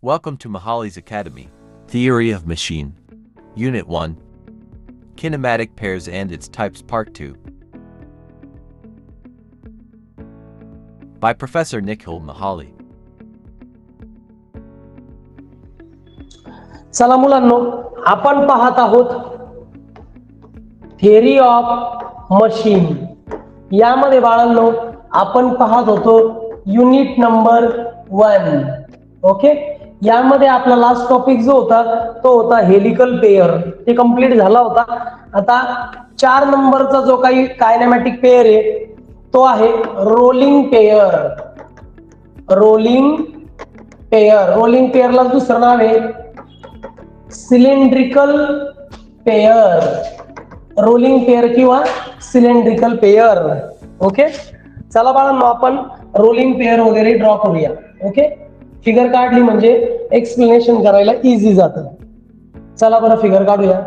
Welcome to Mahali's Academy. Theory of Machine. Unit 1. Kinematic Pairs and its Types Part 2. By Professor Nikhil Mahali. चला मुलांनो, आपण पाहत आहोत theory of machine. यामध्ये बाळांनो आपण पाहत होतो युनिट नंबर 1. ओके, यामध्ये आपला लास्ट टॉपिक जो होता तो होता हेलिकल पेयर. ते कंप्लीट झाला होता. आता 4 नंबरचा जो काही कायनेमॅटिक पेयर आहे तो आहे rolling pair. Rolling pair, rolling पेयरला दुसरं नाव आहे सिलेंड्रिकल पेयर. रोलिंग पेयर किंवा सिलेंड्रिकल पेयर. ओके, चला बाळांनो आपण रोलिंग पेयर वगैरे ड्रॉ करूया. ओके, फिगर काढली म्हणजे एक्सप्लेनेशन करायला इझी जातं. चला बरं फिगर काढूया.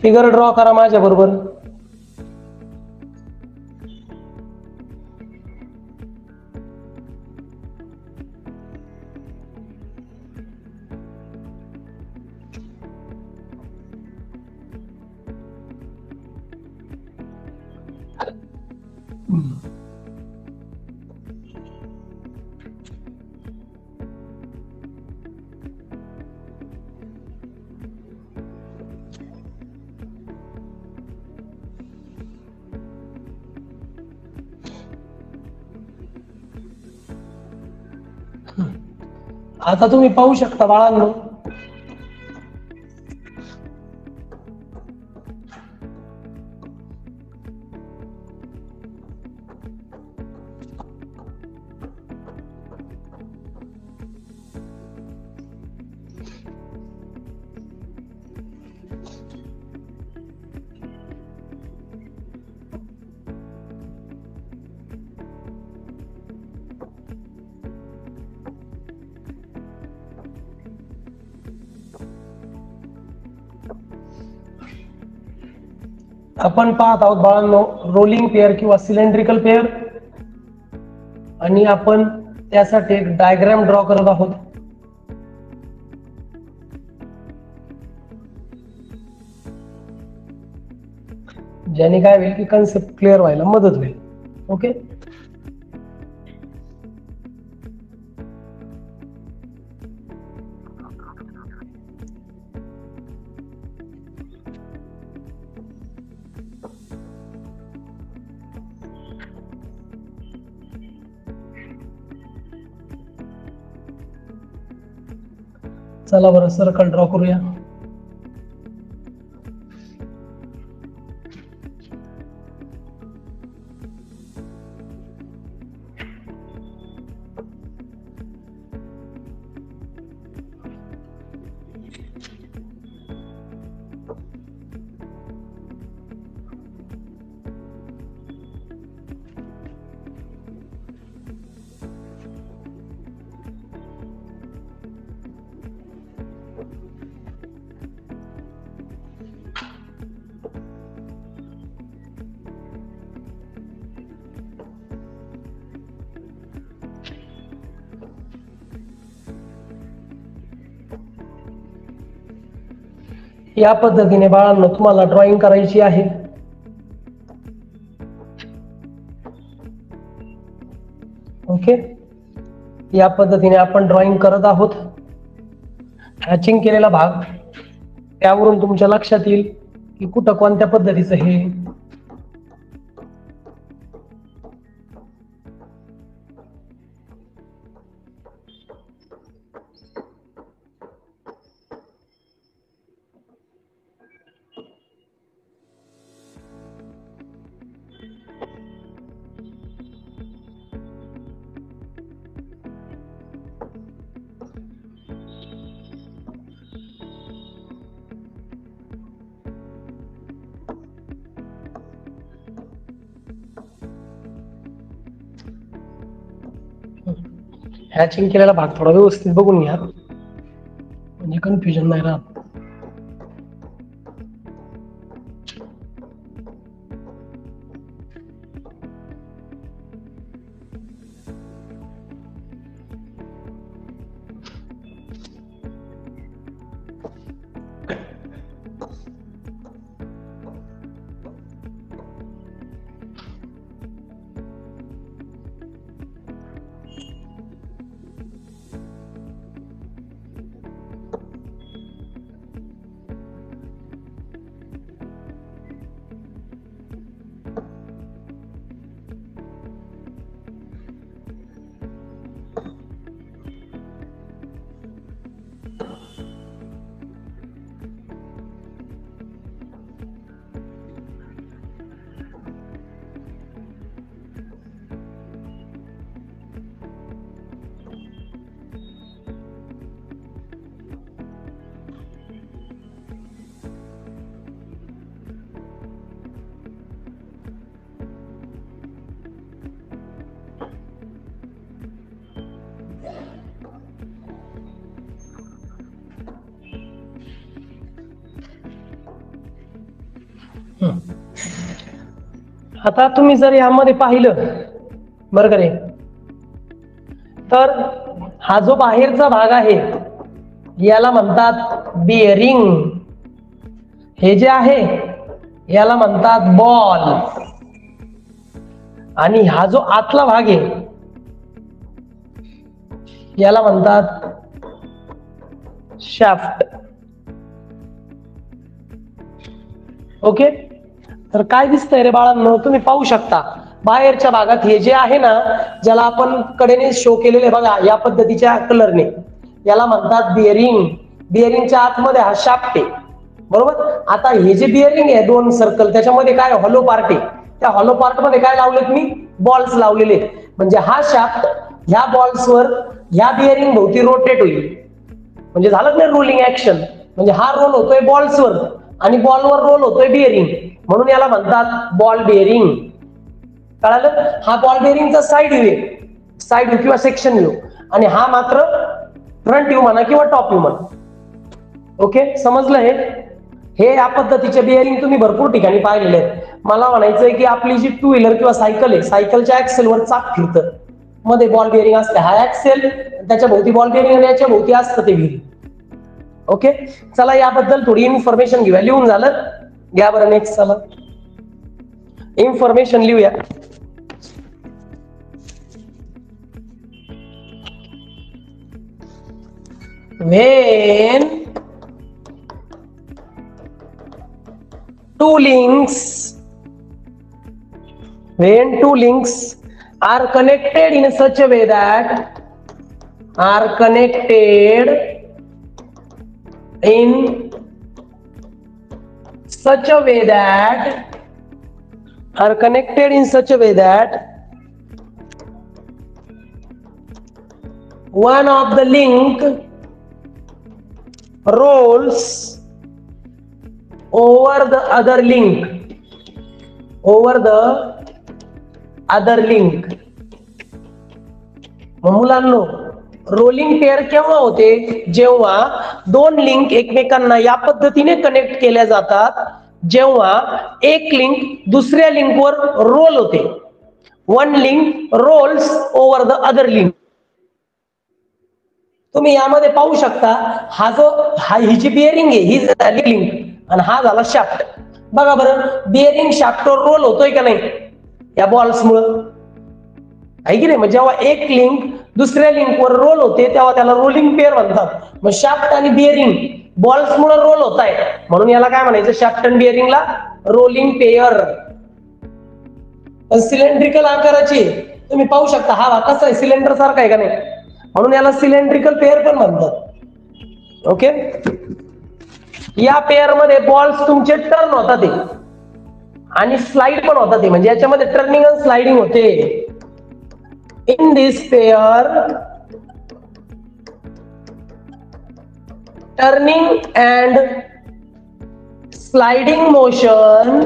फिगर ड्रॉ करा माझ्या बरोबर. आता तुम्ही पाहू शकता बाळांनो, आपण पाहत आहोत बाळांनो रोलिंग पेयर किंवा सिलेंड्रिकल पेयर, आणि आपण त्यासाठी एक डायग्राम ड्रॉ करत आहोत. ज्याने काय होईल की कन्सेप्ट क्लिअर व्हायला मदत होईल. ओके, चला बरं सर्कल ड्रॉ करूया. या पद्धतीने बाळांनो तुम्हाला ड्रॉइंग करायची आहे. ओके, या पद्धतीने आपण ड्रॉइंग करत आहोत. हॅचिंग केलेला भाग, त्यावरून तुमच्या लक्षात येईल की कुठं कोणत्या पद्धतीचं हे. हॅचिंग केलेला भाग थोडा व्यवस्थित बघून घ्या म्हणजे कन्फ्युजन नाही राहत. आता तुम्ही जर यामध्ये पाहिलं बरं का रे, तर हा जो बाहेरचा भाग आहे याला म्हणतात बिअरिंग, हे जे आहे याला म्हणतात बॉल, आणि हा जो आतला भाग आहे याला म्हणतात शाफ्ट. ओके, तर काय दिसतंय रे बाळांनो, तुम्ही पाहू शकता बाहेरच्या भागात हे जे आहे ना, ज्याला आपण कडेने शो केलेले बघा या पद्धतीच्या कलरने, याला म्हणतात बिअरिंग. बिअरिंगच्या आतमध्ये हा शाफ्ट आहे, बरोबर. आता हे जे बिअरिंग आहे दोन सर्कल, त्याच्यामध्ये काय हॉलो पार्ट आहे, त्या हॉलो पार्ट मध्ये काय लावलेत मी, बॉल्स लावलेले. म्हणजे हा शाफ्ट ह्या बॉल्सवर ह्या बिअरिंग भोवती रोटेट होईल, म्हणजे झालं नाही रोलिंग ऍक्शन. म्हणजे हा रोल होतोय बॉल्सवर आणि बॉलवर रोल होतोय बिअरिंग, म्हणून याला म्हणतात बॉल बिअरिंग. कळालं. हा बॉल बिअरिंगचा साइड व्ह्यू, साइड व्ह्यू किंवा सेक्शन व्ह्यू, आणि हा मात्र फ्रंट व्ह्यू म्हणा किंवा टॉप व्ह्यू म्हणा. ओके, समजलं. हे या पद्धतीचे बिअरिंग तुम्ही भरपूर ठिकाणी पाहिलेले आहेत. मला म्हणायचंय की आपली जी टू व्हीलर किंवा सायकल आहे, सायकलच्या ऍक्सेलवर चाक फिरतं, मध्ये बॉल बिअरिंग असते. हा ऍक्सेल, त्याच्या भोवती बॉल बिअरिंग आणि याच्या भोवती असतं ते व्हील. ओके, चला याबद्दल थोडी इन्फॉर्मेशन घेऊया. लिहून झालं, घ्या बरं नेक्स्ट. चला इन्फॉर्मेशन लिहूया. When two links are connected in such a way that one of the link rolls over the other link. मुलांनो, रोलिंग पेअर केव्हा होते, जेव्हा दोन लिंक एकमेकांना या पद्धतीने कनेक्ट केल्या जातात, जेव्हा एक लिंक दुसऱ्या लिंकवर रोल होते. One link rolls over the other link. तुम्ही यामध्ये पाहू शकता, ही जी बिअरिंग आहे ही झाली लिंक आणि हा झाला शाफ्ट. बघा बरं, बिअरिंग शाफ्टवर रोल होतोय का नाही या बॉल्स मुळे, आहे की नाही. म्हणजे जेव्हा एक लिंक दुसऱ्या लिंकवर रोल होते तेव्हा त्याला रोलिंग पेअर म्हणतात. मग शाफ्ट आणि बिअरिंग बॉल्स मुळे रोल होत आहे, म्हणून याला काय म्हणायचं, शाफ्ट आणि बिअरिंगला रोलिंग पेअर. सिलेंड्रिकल आकाराची तुम्ही पाहू शकता, हा भाग कसा आहे, सिलेंडर सारखा आहे का नाही, म्हणून याला सिलेंड्रिकल पेअर पण म्हणतात. ओके, या पेअर मध्ये बॉल्स तुमचे टर्न होतात ते आणि स्लाइड पण होतात ते, म्हणजे याच्यामध्ये टर्निंग आणि स्लाइडिंग होते. In this pair turning and sliding motion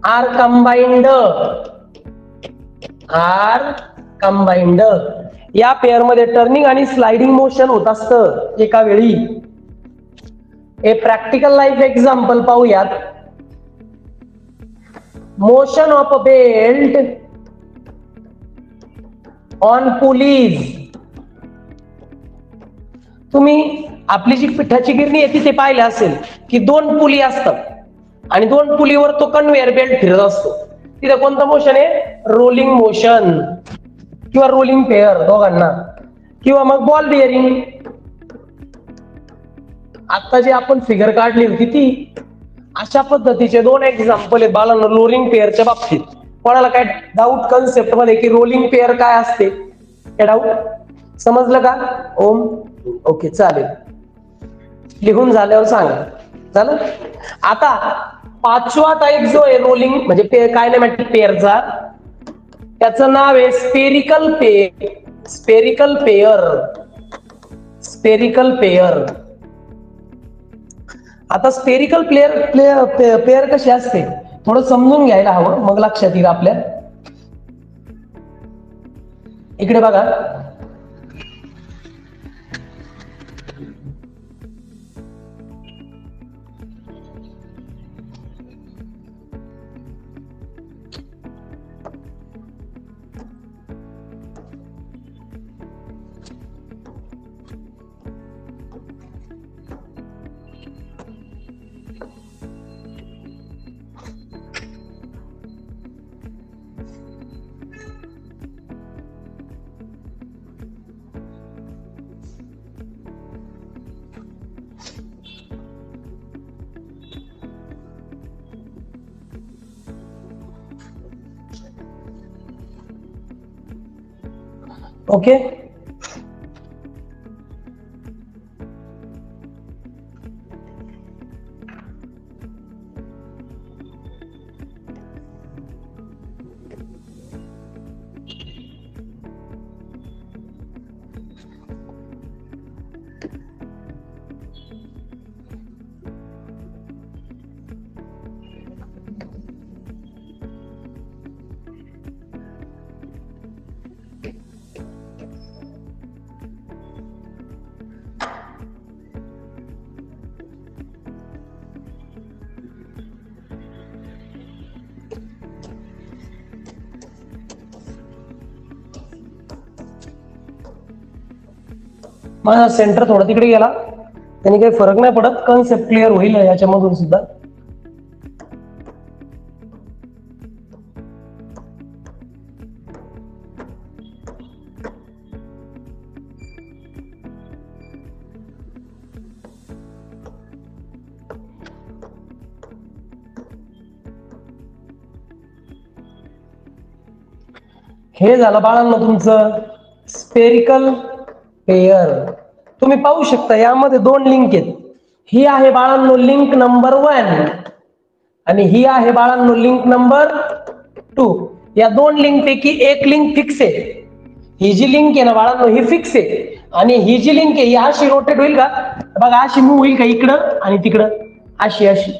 are combined. या पेअर मध्ये टर्निंग आणि स्लाइडिंग मोशन होत असतं एका वेळी. ए प्रॅक्टिकल लाईफ एक्झाम्पल पाहूयात. Motion of a belt on pulleys. तुम्ही आपली जी पिठाची गिरणी आहे तिथे पाहिलं असेल की दोन पुली असतात आणि दोन पुलीवर तो कन्व्हेअर बेल्ट फिरत असतो. तिथे कोणतं मोशन आहे, रोलिंग मोशन किंवा रोलिंग पेअर दोघांना, किंवा मग बॉल बिअरिंग. आता जी आपण फिगर काढली होती ती अशा पद्धतीचे दोन एक्झाम्पल आहेत बाळांनो रोलिंग पेअरच्या बाबतीत. कोणाला काय डाऊट कन्सेप्ट मध्ये की रोलिंग पेअर काय असते, काय डाऊट समजलं का ओम? ओके, चालेल, लिहून झाल्यावर सांगा. झालं. आता पाचवा टाईप जो आहे रोलिंग म्हणजे कायनेमॅटिक पेअरचा, त्याचं नाव आहे स्पेरिकल पेअर. आता स्पेरिकल पेअर कशी असते थोडं समजून घ्यायला हवं, मग लक्षात येईल आपल्या. इकडे बघा, ओके. माझा सेंटर थोडा तिकडे गेला, त्याने काही फरक नाही पडत, कन्सेप्ट क्लिअर होईल याच्यामधून सुद्धा. हे झालं बाळांनो तुमचं स्पेरिकल पेयर. तुम्ही पाहू शकता यामध्ये दोन लिंक आहेत. ही आहे बाळांनो लिंक नंबर 1 आणि ही आहे बाळांनो लिंक नंबर 2. या दोन लिंक पैकी एक लिंक फिक्स आहे. ही जी लिंक आहे ना बाळांनो ही फिक्स आहे आणि ही जी लिंक आहे ही अशी रोटेट होईल का बघा, अशी मूव्ह होईल का इकडं आणि तिकडं, अशी अशी.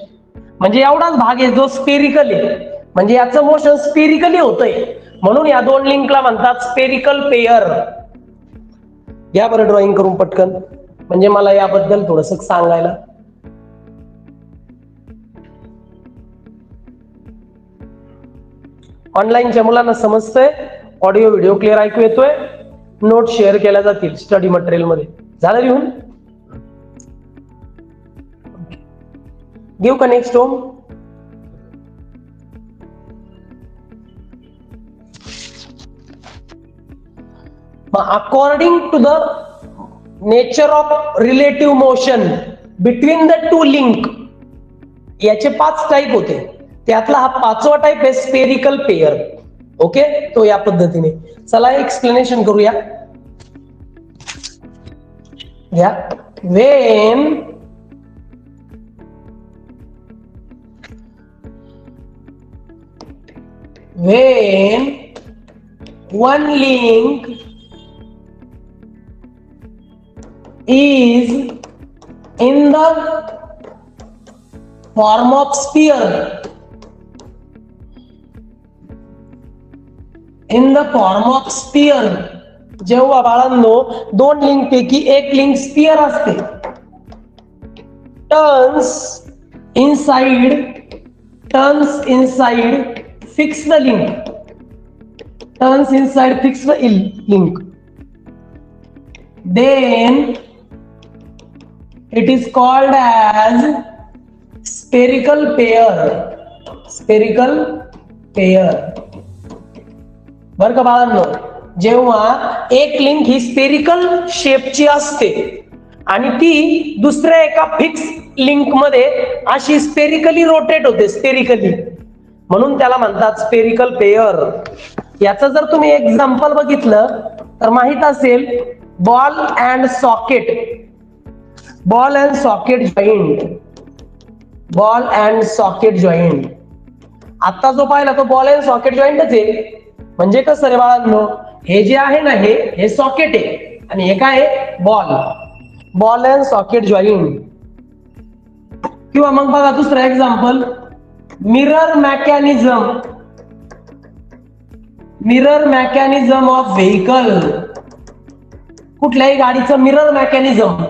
म्हणजे एवढाच भाग आहे जो स्पेरिकल आहे, म्हणजे याचं मोशन स्पेरिकली होतंय, म्हणून या दोन लिंकला म्हणतात स्पेरिकल पेयर. या बरं ड्रॉइंग करून पटकन, म्हणजे मला याबद्दल थोडस सांगायला. ऑनलाईनच्या मुलांना समजतंय, ऑडिओ व्हिडिओ क्लिअर ऐकू येतोय, नोट शेअर केल्या जातील स्टडी मटेरियल मध्ये. झालं लिहून? घेऊ का next home? According to the nature of relative motion between the two link, याचे 5 टाइप होते, त्यातला हा 5वा टाइप आहे स्पेरिकल पेयर. ओके, तो या पद्धतीने. चला एक्सप्लेनेशन करूया. या when one link is in the form of sphere, जेव्हा बाळांनो दोन लिंक पैकी एक लिंक स्पियर असते, turns inside fix the link, then it is called as spherical pair. बर का बाळांनो, जेव्हा एक लिंक ही स्पेरिकल शेपची असते आणि ती दुसऱ्या एका फिक्स लिंक मध्ये अशी स्पेरिकली रोटेट होते, स्पेरिकली, म्हणून त्याला म्हणतात स्पेरिकल पेयर. याचं जर तुम्ही एक्झाम्पल बघितलं तर माहित असेल, बॉल अँड सॉकेट जॉईंट. आता जो पाहिला तो बॉल अँड सॉकेट जॉईंटच आहे. म्हणजे कसं रे बाळांनो, हे जे आहे ना हे सॉकेट आहे आणि हे काय आहे, बॉल अँड सॉकेट जॉईंट. किंवा मग बघा दुसरं example, mirror mechanism of vehicle. कुठल्याही गाडीचं मिरर मेकॅनिझम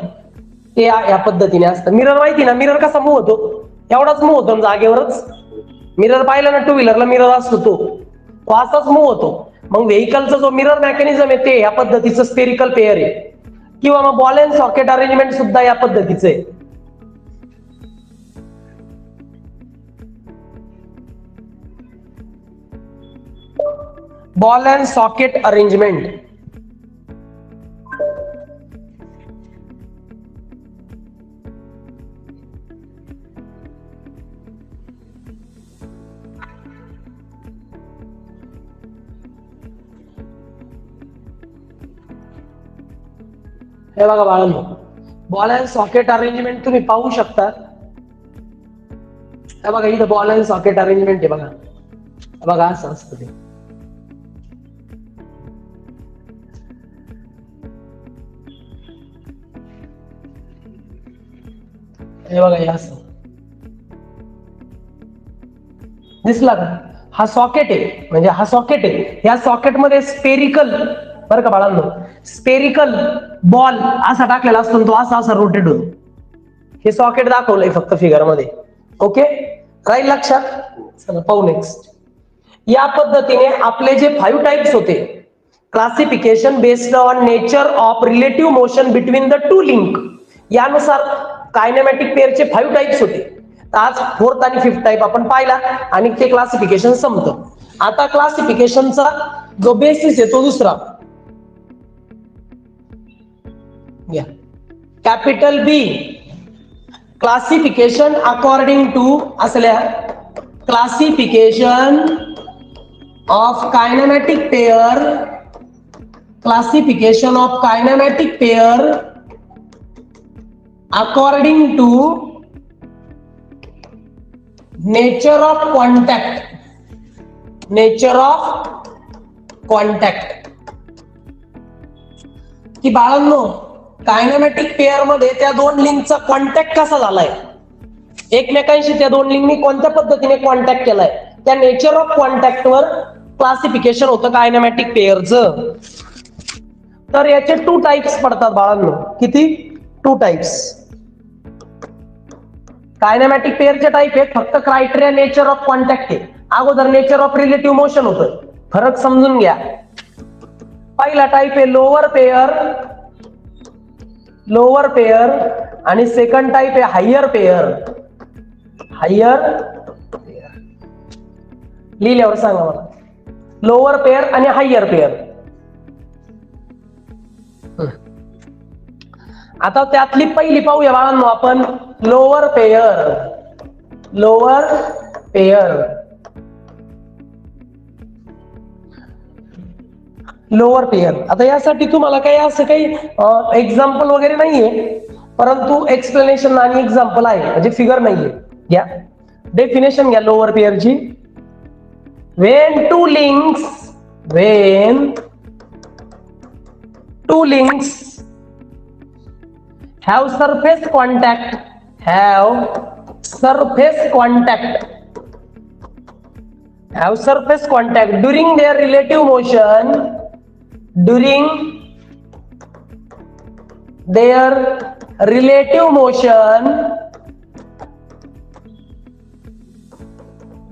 ते या पद्धतीने असतं. मिरर माहिती ना, मिरर कसा मूव्ह होतो, एवढाच मूव्ह होतो जागेवरच. मिरर पाहिला ना, 2 व्हीलरला मिरर असतो तो असाच मूव्ह होतो. मग व्हेकलचा जो मिरर मेकॅनिझम आहे ते या पद्धतीचं स्पेरिकल पेयर आहे. किंवा मग बॉल अँड सॉकेट अरेंजमेंट सुद्धा या पद्धतीचं आहे. Ball and socket arrangement. हे बघा बाळांनो, बॉल अँड सॉकेट अरेंजमेंट तुम्ही पाहू शकता. हे बघा इथं बॉल अँड सॉकेट अरेंजमेंट आहे बघा. बघा असं असतं ते. हे बघा हे असं दिसला का? हा सॉकेट आहे, म्हणजे हा सॉकेट आहे. या सॉकेटमध्ये स्पेरिकल, बरं का बाळांनो, स्पेरिकल बॉल असा टाकलेला असतो, तो असा असा रोटेट होतो. हे सॉकेट दाखवलंय फक्त फिगर मध्ये. ओके, राहील लक्षात? चला पाहू नेक्स्ट. या पद्धतीने आपले जे 5 टाइप्स होते, classification based on nature of relative motion between the two link, यानुसार कायनेमॅटिक पेअरचे 5 टाइप्स होते. आज 4th आणि 5th टाइप आपण पाहिला आणि ते क्लासिफिकेशन संपतं. आता क्लासिफिकेशनचा जो बेसिस आहे तो दुसरा घ्या. Capital B, classification according to असल्या classification of kinematic pair, classification of kinematic pair according to nature of contact, nature of contact. की बाळांनो, कायनेमॅटिक पेअर मध्ये त्या दोन लिंकचा कॉन्टॅक्ट कसा झालाय, एकमेकांशी त्या दोन लिंकनी कोणत्या पद्धतीने कॉन्टॅक्ट केलाय, त्या नेचर ऑफ कॉन्टॅक्ट वर क्लासिफिकेशन होतं कायनेमॅटिक पेअरचं. तर याचे 2 टाइप्स पडतात बाळांनो. किती? 2 टाइप्स. कायनेमॅटिक पेअरचे टाइप आहेत, फक्त क्रायटेरिया नेचर ऑफ कॉन्टॅक्ट आहे. अगोदर नेचर ऑफ रिलेटिव्ह मोशन होतं. फरक समजून घ्या. पहिला टाइप आहे लोअर पेअर, लोअर पेअर, आणि सेकंड टाइप आहे हायर पेअर, हायर पेअर. लिहिल्यावर सांगा मला. लोअर पेअर आणि हायर पेअर. आता त्यातली पहिली पाहूया बाळांनो आपण, lower pair. Lower pair, lower pair. आता यासाठी तुम्हाला काही असं काही एक्झाम्पल वगैरे नाहीये, परंतु एक्सप्लेनेशन आणि एक्झाम्पल आहे, म्हणजे फिगर नाहीये. घ्या डेफिनेशन घ्या lower पेअरची. when two links have surface contact, during their relative motion,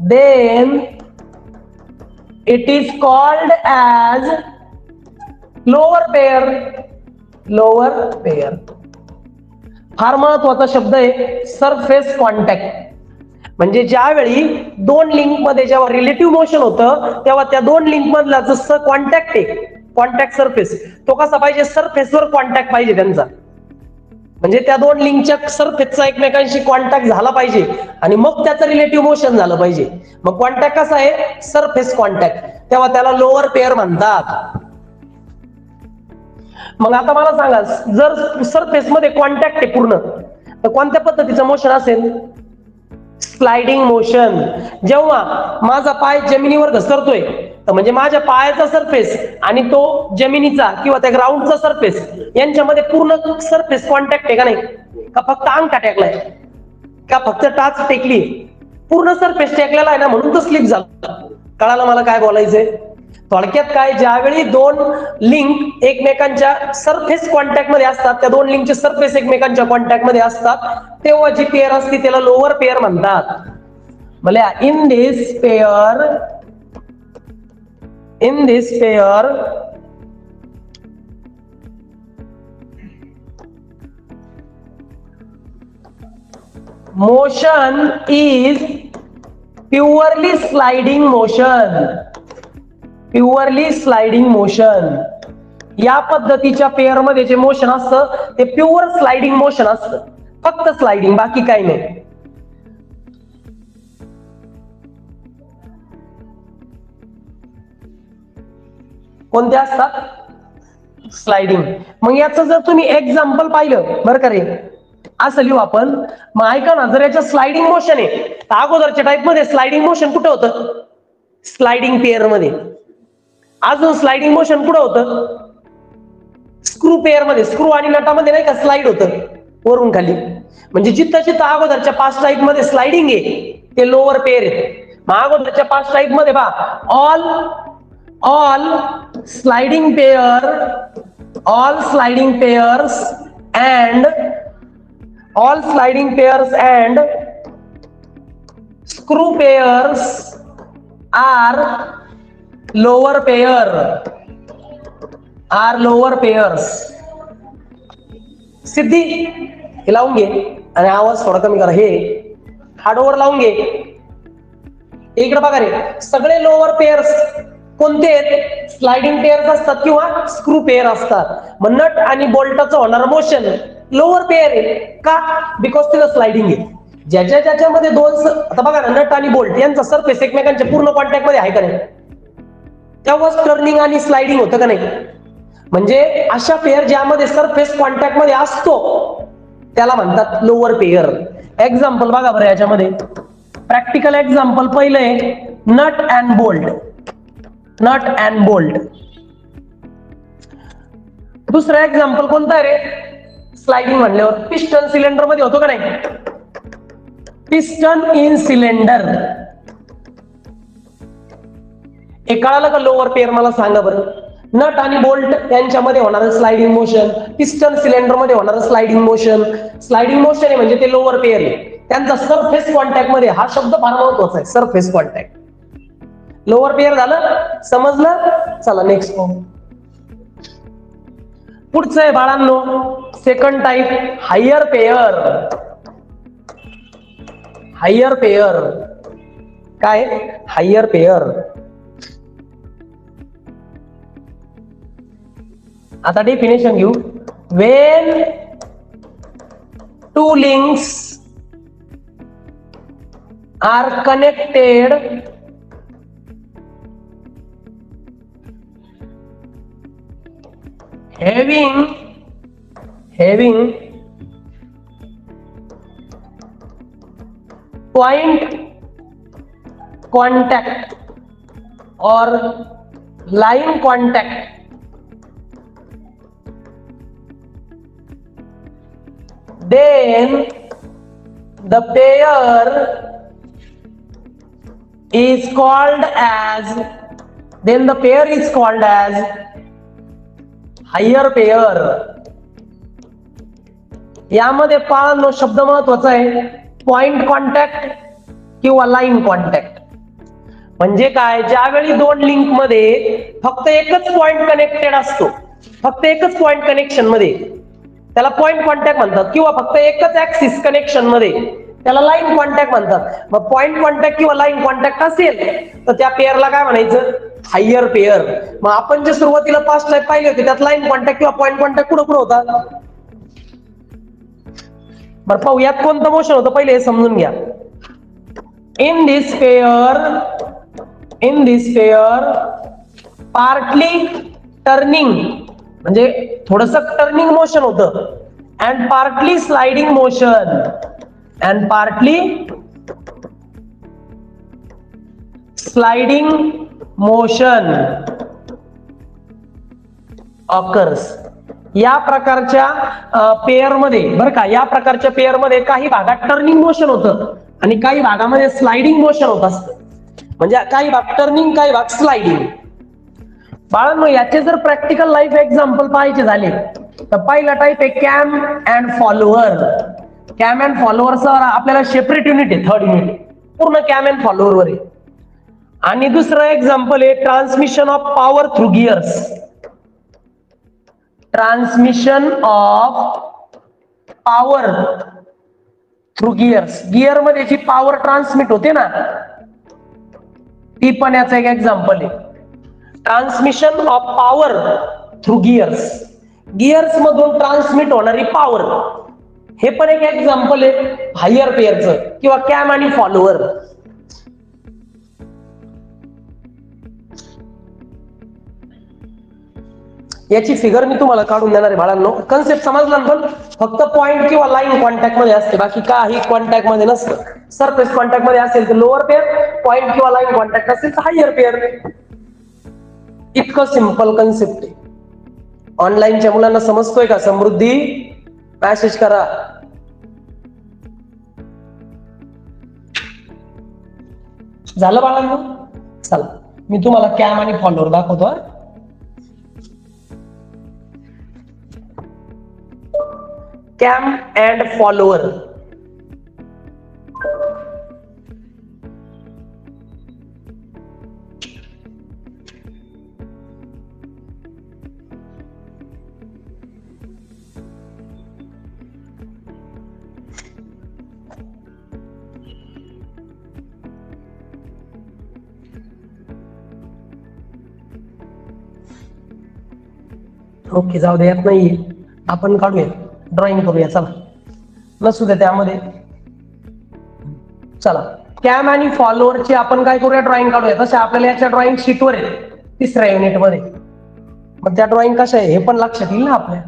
then it is called as lower pair. Lower pair. फार महत्वाचा शब्द आहे सरफेस कॉन्टॅक्ट. म्हणजे ज्यावेळी दोन लिंक मध्ये जेव्हा रिलेटिव्ह मोशन होतं, तेव्हा त्या दोन लिंक मधला जसं कॉन्टॅक्ट आहे, कॉन्टॅक्ट सरफेस, तो कसा पाहिजे, सरफेसवर कॉन्टॅक्ट पाहिजे त्यांचा. म्हणजे त्या दोन लिंकच्या सरफेसचा एकमेकांशी कॉन्टॅक्ट झाला पाहिजे आणि मग त्याचं रिलेटिव्ह मोशन झालं पाहिजे. मग कॉन्टॅक्ट कसा आहे, सरफेस कॉन्टॅक्ट, तेव्हा त्याला लोअर पेअर म्हणतात. मग आता मला सांगा, जर सरफेस मध्ये कॉन्टॅक्ट आहे पूर्ण, तर कोणत्या पद्धतीचं मोशन असेल, स्लाइडिंग मोशन. जेव्हा माझा पाय जमिनीवर घसरतोय, तर म्हणजे माझ्या पायाचा सरफेस आणि तो जमिनीचा किंवा त्या ग्राउंडचा सरफेस यांच्यामध्ये पूर्ण सरफेस कॉन्टॅक्ट आहे का नाही, का फक्त अंगठा टेकलाय, का फक्त टाच टेकली, पूर्ण सरफेस टेकलेला आहे ना, म्हणून तो स्लिप झाला. कळालं मला काय बोलायचंय? थोडक्यात काय, ज्यावेळी दोन लिंक एकमेकांच्या सरफेस कॉन्टॅक्ट मध्ये असतात, त्या दोन लिंकचे सरफेस एकमेकांच्या कॉन्टॅक्ट मध्ये असतात, तेव्हा जी पेअर असते त्याला लोअर पेअर म्हणतात. मला in this pair motion is purely sliding motion. Purely sliding motion. या पद्धतीच्या पेअर मध्ये जे मोशन असतं ते प्युअर स्लाइडिंग मोशन असतं, फक्त स्लाइडिंग, बाकी काही नाही. कोणते असतात? स्लाइडिंग. मग याचं जर तुम्ही एक्झाम्पल पाहिलं बरं का रे, असं लिहू आपण. मग ऐका ना, जर याच्या स्लाइडिंग मोशन आहे तर अगोदरच्या टाइप मध्ये स्लाइडिंग मोशन कुठं होतं? स्लाइडिंग पेअर मध्ये. अजून स्लाइडिंग मोशन कुठं होतं? स्क्रू पेअर मध्ये. स्क्रू आणि नटामध्ये नाही का स्लाइड होतं वरून खाली. म्हणजे जिथं जिथं अगोदरच्या 5 टाइप मध्ये स्लाइडिंग आहे ते लोअर पेअर आहे. मग अगोदरच्या 5 टाइप मध्ये all sliding pairs and screw pairs are lower pairs. Siddhi हे लावून घे आणि आवाज थोडा कमी करा. हे हार्डवर लावून घे. इकडे बघा रे, सगळे लोअर पेअर्स कोणते आहेत? स्लाइडिंग पेअर्स असतात किंवा स्क्रू पेअर असतात. मग नट आणि बोल्टचं होणार मोशन लोअर पेअर आहे का? बिकॉज तिथं स्लाइडिंग आहे. ज्याच्यामध्ये दोन, आता बघा ना, नट आणि बोल्ट यांचा सरफेस एकमेकांच्या पूर्ण कॉन्टॅक्ट मध्ये आहे का नाही, तेव्हाच टर्निंग आणि स्लाइडिंग होतं का नाही. म्हणजे अशा पेअर ज्यामध्ये सरफेस कॉन्टॅक्ट मध्ये असतो त्याला म्हणतात लोअर पेअर. एक्झाम्पल बघा बरं याच्यामध्ये. प्रॅक्टिकल एक्झाम्पल पहिलं आहे नट अँड बोल्ट. दुसरं एक्झाम्पल कोणतं आहे रे? स्लाइडिंग म्हणल्यावर पिस्टन सिलेंडर मध्ये होतो का नाही? Piston in cylinder. हे कळालं का लोअर पेअर? मला सांगा बरं. नट आणि बोल्ट यांच्यामध्ये होणारं स्लाइडिंग मोशन, पिस्टन सिलेंडर मध्ये होणारं स्लाइडिंग मोशन आहे म्हणजे ते लोअर पेअर आहे. त्यांचा सरफेस कॉन्टॅक्ट मध्ये, हा शब्द फार महत्वाचा आहे, सरफेस कॉन्टॅक्ट. लोअर पेअर झालं, समजलं? चला नेक्स्ट पाहू. पुढचं आहे बाळांनो, सेकंड टाइप हायर पेअर. काय? Higher pair. आता डेफिनेशन घेऊ. When two links are connected having point contact or line contact, then the pair is called as higher pair. यामध्ये पाळांनो शब्द महत्वाचा आहे, पॉइंट कॉन्टॅक्ट किंवा लाईन कॉन्टॅक्ट. म्हणजे काय? ज्यावेळी दोन लिंक मध्ये फक्त एकच पॉइंट कनेक्टेड असतो, फक्त एकच पॉइंट कनेक्शन मध्ये, त्याला पॉइंट कॉन्टॅक्ट म्हणतात. किंवा फक्त एकच ऍक्सिस कनेक्शन मध्ये, त्याला लाईन कॉन्टॅक्ट म्हणतात. मग पॉइंट कॉन्टॅक्ट किंवा लाईन कॉन्टॅक्ट असेल तर त्या पेअरला काय म्हणायचं? Higher pair. मग आपण जे सुरुवातीला 5 टाइप पाहिले होते त्यात लाईन कॉन्टॅक्ट किंवा पॉइंट कॉन्टॅक्ट कुठं होता? बरं पाहू, यात कोणतं मोशन होतं पहिले हे समजून घ्या. In this pair partly turning, म्हणजे थोडस टर्निंग मोशन होतं, and partly sliding motion occurs. या प्रकारच्या पेअर मध्ये बरं का, या प्रकारच्या पेअर मध्ये काही भागात टर्निंग मोशन होतं आणि काही भागामध्ये स्लाइडिंग मोशन होत असतं. म्हणजे काही भाग टर्निंग, काही भाग स्लाइडिंग. बाळांनो, याचे जर प्रॅक्टिकल लाईफ एक्झाम्पल पाहायचे झाले तर पहिला टाइप आहे cam and follower. Cam and फॉलोअरचा आपल्याला सेपरेट युनिट आहे, थर्ड युनिट पूर्ण कॅम अँड फॉलोअर वर आहे. आणि दुसरं एक्झाम्पल आहे transmission of power through gears. Transmission of power through gears. Gear मध्ये जी पॉवर ट्रान्समिट होते ना, ती पण याचं एक एक्झाम्पल आहे. Transmission of power through gears. Gears मधून ट्रान्समिट होणारी पॉवर, हे पण एक एक्झाम्पल आहे हायर पेअरचं किंवा कॅम आणि फॉलोअर. याची फिगर मी तुम्हाला काढून देणार आहे बाळांनो. कन्सेप्ट समजला ना? पण फक्त पॉइंट किंवा लाईन कॉन्टॅक्ट मध्ये असते, बाकी काही कॉन्टॅक्ट मध्ये नसतं. सरफेस कॉन्टॅक्ट मध्ये असेल तर लोअर पेअर, पॉइंट किंवा लाईन कॉन्टॅक्ट असेल तर हायर पेअर. इतकं सिंपल कन्सेप्ट आहे. ऑनलाईनच्या मुलांना समजतोय का? समृद्धी मॅसेज करा. झालं बाळांनो? चला मी तुम्हाला कॅम आणि फॉलोअर दाखवतो. Cam and follower. ओके, जाऊ दे, यात नाही, आपण काढूया, ड्रॉइंग करूया. चला, नसू द्या त्यामध्ये. चला, कॅम आणि फॉलोअरची आपण काय करूया, ड्रॉइंग काढूया. तसे आपल्याला याच्या ड्रॉइंग शीटवर आहे 3ऱ्या युनिट मध्ये. मग त्या ड्रॉइंग कशा आहे हे पण लक्षात येईल ना आपल्या.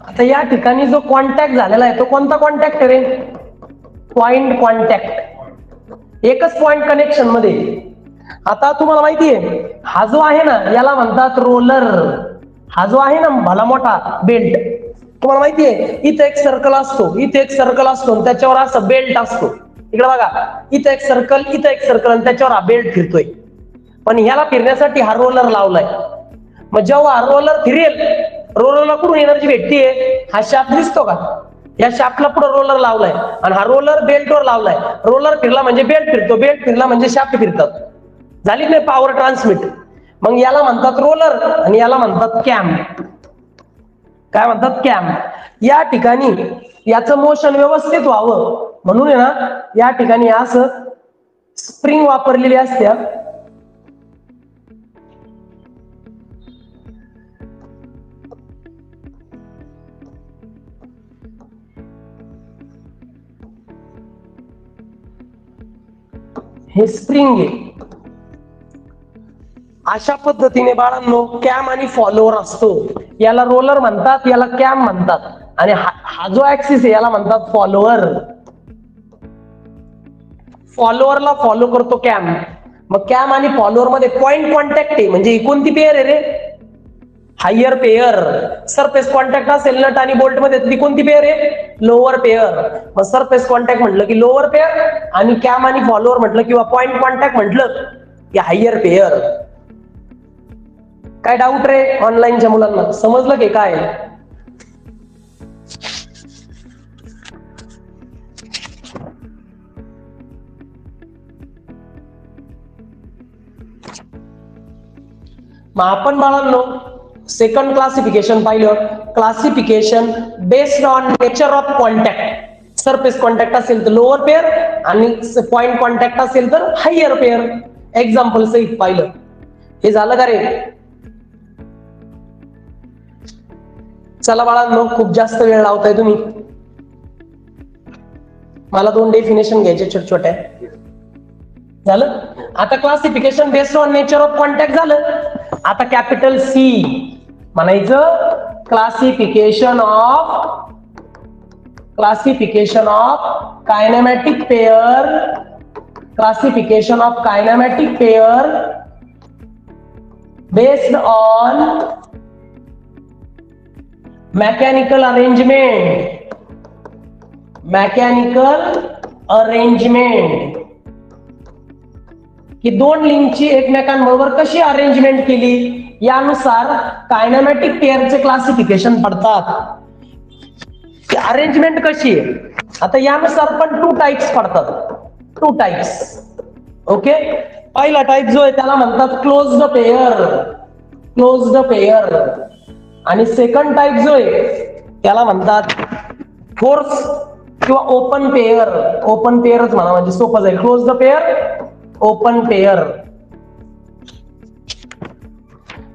आता या ठिकाणी जो कॉन्टॅक्ट झालेला आहे तो कोणता कॉन्टॅक्ट आहे रे? पॉइंट कॉन्टॅक्ट, एकच पॉइंट कनेक्शन मध्ये. आता तुम्हाला माहितीये हा जो आहे ना याला म्हणतात रोलर. हा जो आहे ना भला मोठा बेल्ट, तुम्हाला माहितीये इथे एक सर्कल असतो, इथे एक सर्कल असतो, त्याच्यावर असं बेल्ट असतो. इकडे बघा, इथे एक सर्कल, इथे एक सर्कल, आणि त्याच्यावर हा बेल्ट फिरतोय. पण ह्याला फिरण्यासाठी हा रोलर लावलाय. मग जेव्हा हा रोलर फिरेल, रोलरला कुठून एनर्जी भेटतीये? हा शाफ्ट दिसतो का? या शाफ्टला पुढे रोलर लावलाय आणि हा रोलर बेल्टवर लावलाय. रोलर फिरला म्हणजे बेल्ट फिरतो, बेल्ट फिरला म्हणजे शाफ्ट फिरतात. झाली नाही पॉवर ट्रान्समिट. मग याला म्हणतात रोलर आणि याला म्हणतात कॅम. काय म्हणतात? कॅम. या ठिकाणी याचं मोशन व्यवस्थित व्हावं म्हणून आहे ना या ठिकाणी असं स्प्रिंग वापरलेली असते. हे स्प्रिंग आहे. अशा पद्धतीने बाळांनो कॅम आणि फॉलोअर असतो. याला रोलर म्हणतात, याला कॅम म्हणतात, आणि हा जो ऍक्सिस आहे याला म्हणतात फॉलोअर. फॉलोअरला फॉलो करतो कॅम. मग कॅम आणि फॉलोअर मध्ये पॉइंट कॉन्टॅक्ट आहे, म्हणजे कोणती पेअर आहे रे? Higher pair. सरफेस कॉन्टॅक्ट असेल नट आणि बोल्ट मध्ये, ती कोणती पेअर आहे? Lower pair. मग सरफेस कॉन्टॅक्ट म्हटलं की लोअर पेअर, आणि कॅम आणि फॉलोअर म्हटलं किंवा पॉइंट कॉन्टॅक्ट म्हटलं की हायर पेअर. काय डाऊट रे ऑनलाईनच्या मुलांना? समजलं की काय? मग आपण बाळांनो सेकंड क्लासिफिकेशन पाहिलं, classification based on nature of contact. Surface contact असेल तर लोअर पेअर आणि पॉइंट कॉन्टॅक्ट असेल तर हायर पेअर. एक्झाम्पल सहित पाहिलं. हे झालं का रे? चला बाळांनो, खूप जास्त वेळ लावताय तुम्ही. मला 2 डेफिनेशन घ्यायचे छोट छोट्या. झालं. आता classification based on nature of contact झालं. आता कॅपिटल सी म्हणायचं, classification of kinematic pair. Classification of kinematic pair based on mechanical arrangement. की 2 लिंकची एकमेकांबरोबर कशी अरेंजमेंट केली यानुसार कायनेमॅटिक पेअरचे क्लासिफिकेशन पडतात. अरेंजमेंट कशी आहे आता यानुसार पण 2 टाइप्स पडतात. 2 टाइप्स. ओके. पहिला टाइप जो आहे त्याला म्हणतात क्लोज्ड पेअर. आणि सेकंड टाइप जो आहे त्याला म्हणतात फोर्स किंवा ओपन पेअरच म्हणा, म्हणजे सोपं जाईल. Closed pair, open pair.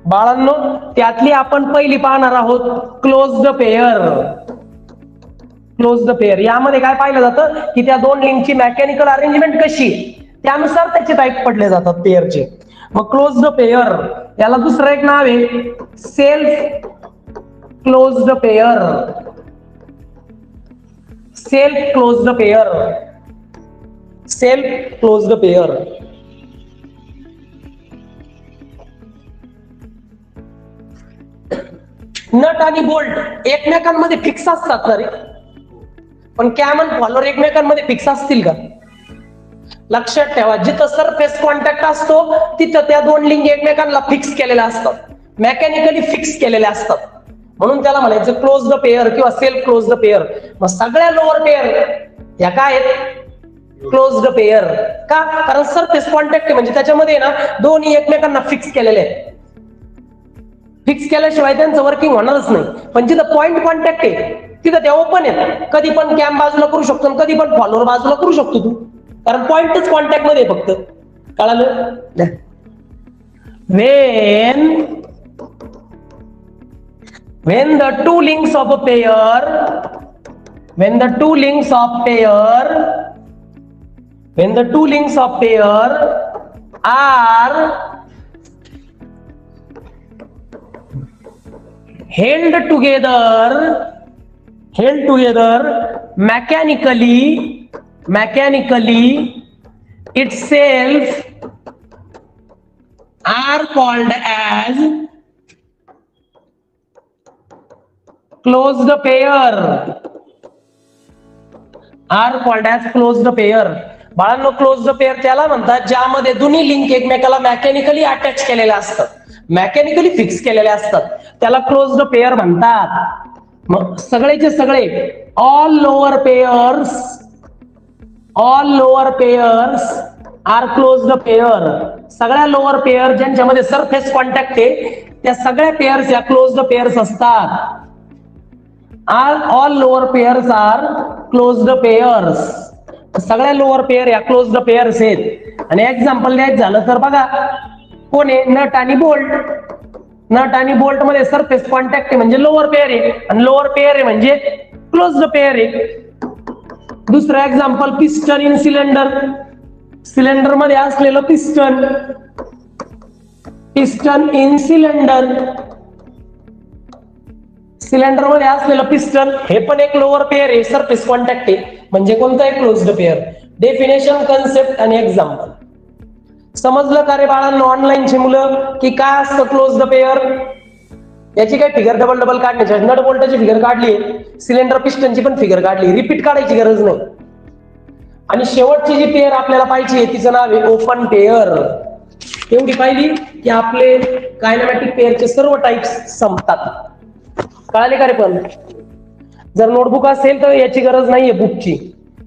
बाळांनो त्यातली आपण पहिली पाहणार आहोत क्लोज्ड पेअर. यामध्ये काय पाहिलं जातं की त्या 2 लिंकची मेकॅनिकल अरेंजमेंट कशी, त्यानुसार त्याचे टाईप पडले जातात पेअरचे. मग क्लोज्ड पेअर याला दुसरं एक नाव आहे सेल्फ क्लोज्ड पेअर. नट आणि बोल्ट एकमेकांमध्ये फिक्स असतात ना रे, पण कॅमन फॉलोअर एकमेकांमध्ये फिक्स असतील का? लक्षात ठेवा, जिथं सरफेस कॉन्टॅक्ट असतो तिथं त्या 2 लिंक एकमेकांना फिक्स केलेल्या असतात, मेकॅनिकली फिक्स केलेल्या असतात. म्हणून त्याला म्हणायचं क्लोज्ड पेअर किंवा सेल्फ क्लोज्ड पेअर. मग सगळ्या लोअर पेअर या काय आहेत? Closed pair. का? कारण सरफेस कॉन्टॅक्ट आहे, म्हणजे त्याच्यामध्ये ना दोन्ही एकमेकांना फिक्स केलेले आहेत. फिक्स केल्याशिवाय त्यांचं वर्किंग होणारच नाही. पण जिथं पॉइंट कॉन्टॅक्ट आहे तिथं ते ओपन आहेत. कधी पण कॅम बाजूला करू शकतो, कधी पण फॉलोअर बाजूला करू शकतो तू, कारण पॉइंटच कॉन्टॅक्ट मध्ये फक्त. कळालं? when the two links of a pair are held together mechanically itself are called as closed pair. बाळांनो क्लोज्ड पेअर त्याला म्हणतात ज्यामध्ये दोन्ही लिंक एकमेकाला मेकॅनिकली अटॅच केलेल्या असतात, मेकॅनिकली फिक्स केलेल्या असतात, त्याला क्लोज्ड पेअर म्हणतात. मग सगळेचे सगळे all lower pairs are closed pair. सगळ्या लोअर पेअर ज्यांच्यामध्ये सरफेस कॉन्टॅक्ट आहे त्या सगळ्या पेअर्स या क्लोज्ड पेअर्स असतात. All lower pairs are closed pairs. सगळ्या लोअर पेअर या क्लोज्ड पेअर्स आहेत. आणि एक्झाम्पल द्यायचं झालं तर बघा, कोण आहे? नट आणि बोल्ट. नट आणि बोल्ट मध्ये सरफेस कॉन्टॅक्ट आहे म्हणजे लोअर पेअर आहे, आणि लोअर पेअर आहे म्हणजे क्लोज्ड पेअर आहे. दुसरं example piston in cylinder. Cylinder मध्ये असलेलं पिस्टन इन सिलेंडर मध्ये असलेलं पिस्टन हे पण एक लोअर पेअर आहे, सरफेस कॉन्टॅक्ट आहे, म्हणजे कोणतं आहे? Closed pair. डेफिनेशन, कन्सेप्ट आणि एक्झाम्पल. समजलं का रे बाळांनो ऑनलाईनची मुलं की काय असतं क्लोज्ड पेअर? याची काय फिगर डबल काढण्याची, नट बोल्टची फिगर काढली, सिलेंडर पिस्टनची पण फिगर काढली, रिपीट काढायची गरज नाही. आणि शेवटची जी पेअर आपल्याला पाहिजे तिचं नाव आहे ओपन पेअर. एवढी पाहिली की आपले कायनेमॅटिक पेअरचे सर्व टाइप्स संपतात. कळाले का रे? पण जर नोटबुक असेल तर याची गरज नाहीये बुकची.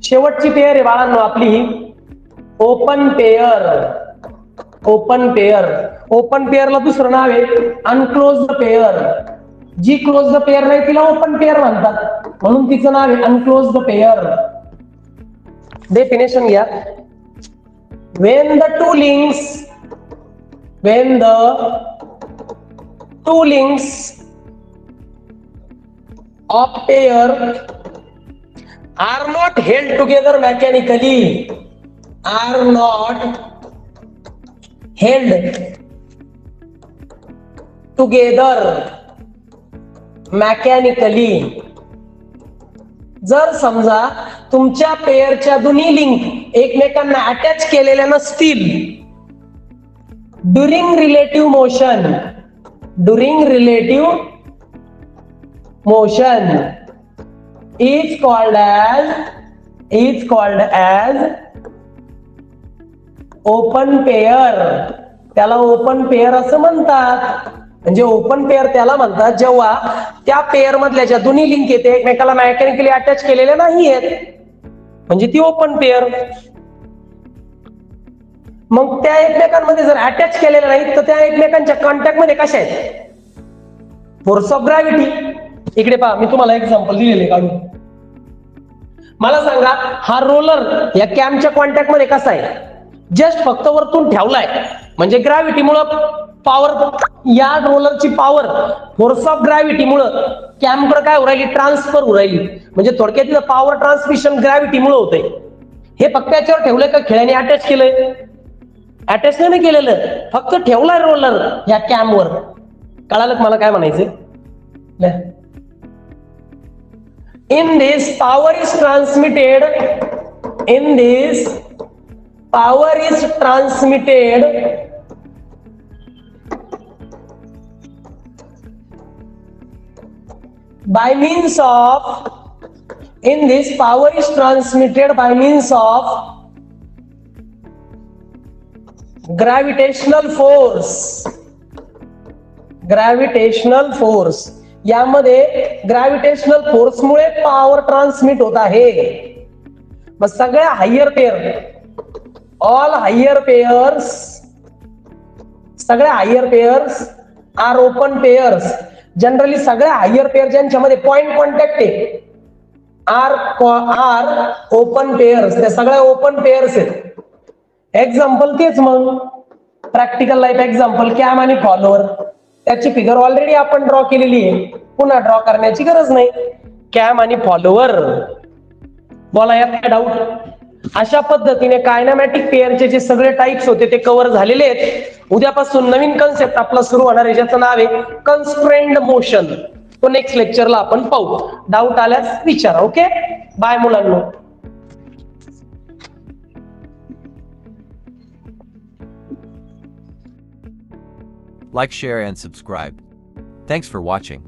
शेवटची पेअर आहे बाळांनो आपली open pair. Open pair. Open पेअरला दुसरं नाव आहे अनक्लोज्ड पेअर. जी क्लोज्ड पेअर नाही तिला ओपन पेअर म्हणतात, म्हणून तिचं नाव आहे अनक्लोज्ड पेअर. डेफिनेशन घ्या. when the two links of pair are not held together mechanically, are not held together mechanically. जर समजा तुमच्या पेअरच्या दोन्ही लिंक एकमेकांना अटॅच केलेल्या नसतील during relative motion is called as open pair. त्याला ओपन पेअर असं म्हणतात. म्हणजे ओपन पेअर त्याला म्हणतात जेव्हा त्या पेअर मधल्या ज्या दोन्ही लिंक येते एकमेकाला मेकॅनिकली अटॅच केलेल्या नाही आहेत, म्हणजे ती ओपन पेअर. मग त्या एकमेकांमध्ये जर अटॅच केलेल्या नाहीत तर त्या एकमेकांच्या कॉन्टॅक्ट मध्ये कशा आहेत? Force of gravity. इकडे पहा, मी तुम्हाला एक्झाम्पल दिलेले काढून. मला सांगा हा रोलर या कॅमच्या कॉन्टॅक्ट मध्ये कसा आहे? जस्ट फक्त वरतून ठेवलाय, म्हणजे ग्रॅव्हिटीमुळे पॉवर, या रोलरची पॉवर फोर्स ऑफ ग्रॅव्हिटीमुळे कॅमकडे काय होऊ राहिली? ट्रान्सफर होऊ राहिली. म्हणजे थोडक्यात पॉवर ट्रान्समिशन ग्रॅव्हिटीमुळे होतंय. हे फक्त याच्यावर ठेवलंय का खेळाने अटॅच केलंय? अटॅच नाही केलेलं, फक्त ठेवलाय रोलर या कॅमवर. कळालं मला काय म्हणायचं? In this power is transmitted by means of gravitational force. यामध्ये ग्रॅव्हिटेशनल फोर्स मुळे पॉवर ट्रान्समिट होत आहे. मग सगळ्या higher pair, all higher pairs are open pairs. Generally सगळ्या हायर पेअर ज्यांच्यामध्ये पॉइंट कॉन्टॅक्ट आहे आर ओपन पेअर्स. त्या सगळ्या ओपन पेअर्स आहेत. एक्झाम्पल तेच, मग प्रॅक्टिकल लाईफ एक्झाम्पल कॅम आणि फॉलोअर. त्याची फिगर ऑलरेडी आपण ड्रॉ केलेली आहे, पुन्हा ड्रॉ करण्याची गरज नाही. कॅम आणि फॉलोअर. बोला यात काय डाऊट? अशा पद्धतीने कायनामॅटिक पेअरचे जे सगळे टाइप्स होते ते कव्हर झालेले आहेत. उद्यापासून नवीन कन्सेप्ट आपला सुरू होणार आहे ज्याचं नाव आहे कन्स्ट्रेन्ड मोशन. तो नेक्स्ट लेक्चरला आपण पाहू. डाऊट आल्यास विचारा. ओके, बाय मुलांनो. Like, share, and subscribe. Thanks for watching.